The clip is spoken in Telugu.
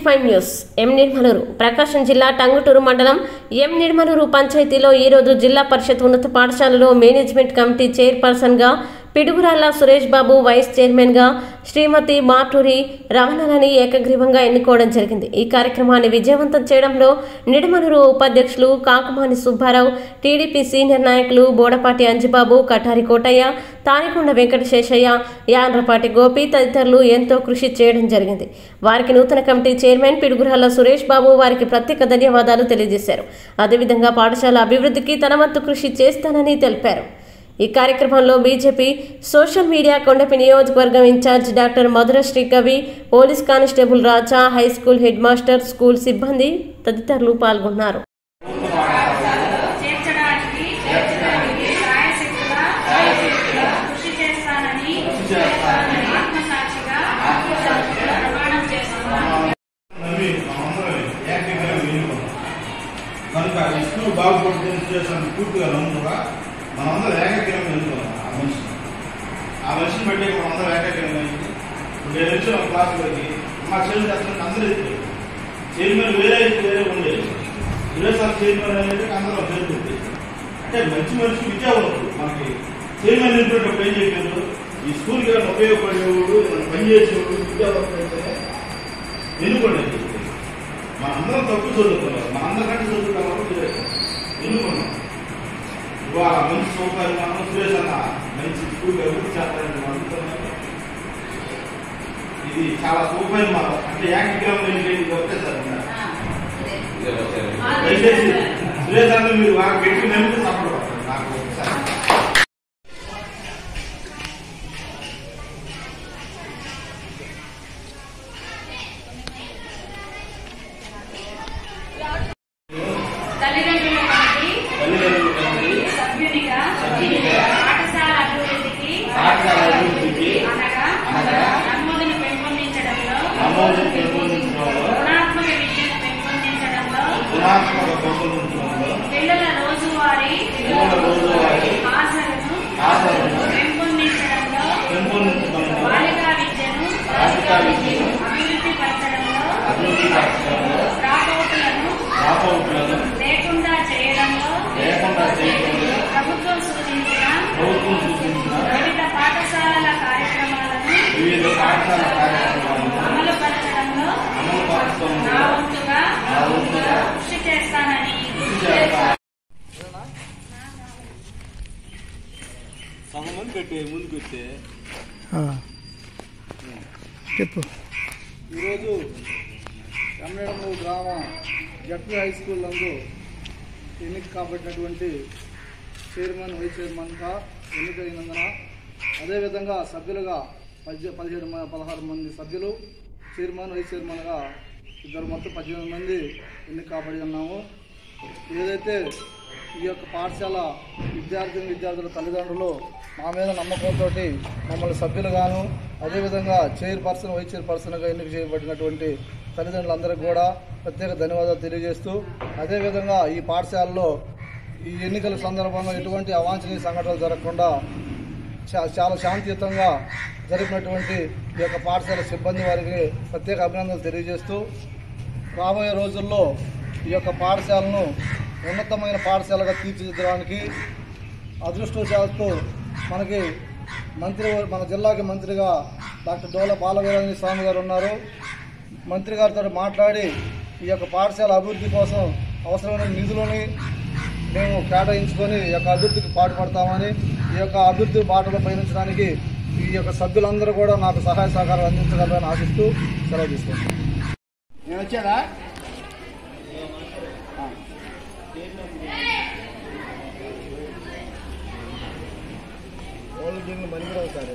T5 న్యూస్ ఎం నిర్మలూరు ప్రకాశం జిల్లా టంగుటూరు మండలం ఎం నిర్మలూరు పంచాయతీలో ఈ రోజు జిల్లా పరిషత్ ఉన్నత పాఠశాలలో మేనేజ్మెంట్ కమిటీ చైర్పర్సన్ గా పిడుగురాళ్ల సురేష్ బాబు, వైస్ చైర్మన్ గా శ్రీమతి మాటూరి రమణలని ఏకగ్రీవంగా ఎన్నుకోవడం జరిగింది. ఈ కార్యక్రమాన్ని విజయవంతం చేయడంలో నిడమలూరు ఉపాధ్యక్షులు కాకుమాని సుబ్బారావు, టీడీపీ సీనియర్ నాయకులు బోడపాటి అంజిబాబు, కటారి కోటయ్య, తానికొండ వెంకటశేషయ్య, యాండ్రపాటి గోపి తదితరులు ఎంతో కృషి చేయడం జరిగింది. వారికి నూతన కమిటీ చైర్మన్ పిడుగురాళ్ల సురేష్ బాబు వారికి ప్రత్యేక ధన్యవాదాలు తెలియజేశారు. అదేవిధంగా పాఠశాల అభివృద్ధికి తన వంతు కృషి చేస్తానని తెలిపారు. ఈ కార్యక్రమంలో బీజేపీ సోషల్ మీడియా కొండపి నియోజకవర్గం incharge doctor Madhurasri Kavi, police constable Raja, high school head master, school సిబ్బంది తదితరులు పాల్గొన్నారు. మనందరూ ఏకగ్రీవం ఎన్నుకున్నాం. ఆ మనిషిని బట్టి మనందరూ ఏకగ్రీవం అయింది. నేను వచ్చిన క్లాసులోకి మా చెల్లి అసలు అందరూ ఎత్తారు. చైర్మన్ వేరే ఉండేది. ఇరవైసారి చైర్మన్ అనేది అందరూ జరుగుతుంది. అంటే మంచి మనిషి విద్యావంతుడు మనకి చైర్మన్ ఎన్నుకున్నప్పుడు ఏం చెప్పారు, ఈ స్కూల్కి ఏమైనా ఉపయోగపడేవాడు, పనిచేసేవాడు, విద్యావంతుడు అయితేనే ఎన్నుకోండి అని చెప్పారు. మనందరం తక్కువ చదువుకున్నారు, మనందరికంటే చదువుకున్నాం ఎన్నుకున్నాం. ఇవాళ మంచి సౌకర్యం మనం సురేష్ అన్న మంచి స్కూల్ అభివృద్ధి చేస్తారని అడుగుతున్నాను. ఇది చాలా సౌకర్యం మనం అంటే ఏకగ్రీవం ఏంటి వస్తే సార్ దయచేసి సురేష్ అన్న మీరు బాగా గట్టి నమ్మితే సపోర్ట్ పడతారు నాకు ఒకసారి. పిల్లల రోజువారీ హాజరును పెంపొందించడంలో, బాలికా విద్యను అభివృద్ధి పరచడంలో, డ్రాపౌట్లను లేకుండా చేయడంలో ప్రభుత్వం సూచించిన వివిధ పాఠశాలల కార్యక్రమాలను అమలు పరచడంలో నా వంతుగా కృషి చేస్తానని చెప్పు. ఈరోజు కమ్మేడమూరు గ్రామ జడ్పీ హై స్కూల్ నందు ఎన్నిక కాబట్టినటువంటి చైర్మన్, వైస్ చైర్మన్గా ఎన్నికైనందున, అదేవిధంగా సభ్యులుగా 16 మంది సభ్యులు, చైర్మన్, వైస్ చైర్మన్గా ఇద్దరు, మొత్తం 18 మంది ఎన్నిక కాబడి ఉన్నాము. ఏదైతే ఈ యొక్క పాఠశాల విద్యార్థుల తల్లిదండ్రులు మా మీద నమ్మకంతో మమ్మల్ని సభ్యులుగాను, అదేవిధంగా చైర్పర్సన్, వైస్ చైర్పర్సన్గా ఎన్నిక చేయబడినటువంటి తల్లిదండ్రులందరికీ కూడా ప్రత్యేక ధన్యవాదాలు తెలియజేస్తూ, అదేవిధంగా ఈ పాఠశాలలో ఈ ఎన్నికల సందర్భంగా ఎటువంటి అవాంఛనీయ సంఘటనలు జరగకుండా చాలా శాంతియుతంగా జరిపినటువంటి ఈ యొక్క పాఠశాల సిబ్బంది వారికి ప్రత్యేక అభినందనలు తెలియజేస్తూ, రాబోయే రోజుల్లో ఈ యొక్క పాఠశాలను ఉన్నతమైన పాఠశాలగా తీర్చిదిద్దడానికి అదృష్టవశాత్తు మనకి మన జిల్లాకి మంత్రిగా డాక్టర్ డోల బాలవీరాంజనేయ స్వామి గారు ఉన్నారు. మంత్రి గారితో మాట్లాడి ఈ యొక్క పాఠశాల అభివృద్ధి కోసం అవసరమైన నిధులని మేము కేటాయించుకొని ఈ యొక్క అభివృద్ధికి పాటుపడతామని, ఈ యొక్క అభివృద్ధి బాటలో పయనించడానికి ఈ యొక్క సభ్యులందరూ కూడా నాకు సహాయ సహకారాలు అందించగలరని ఆశిస్తూ సెలవు తీసుకుంటాను. నేను వచ్చారా ఓన్లీ దీన్ని పనికిరావు సార్.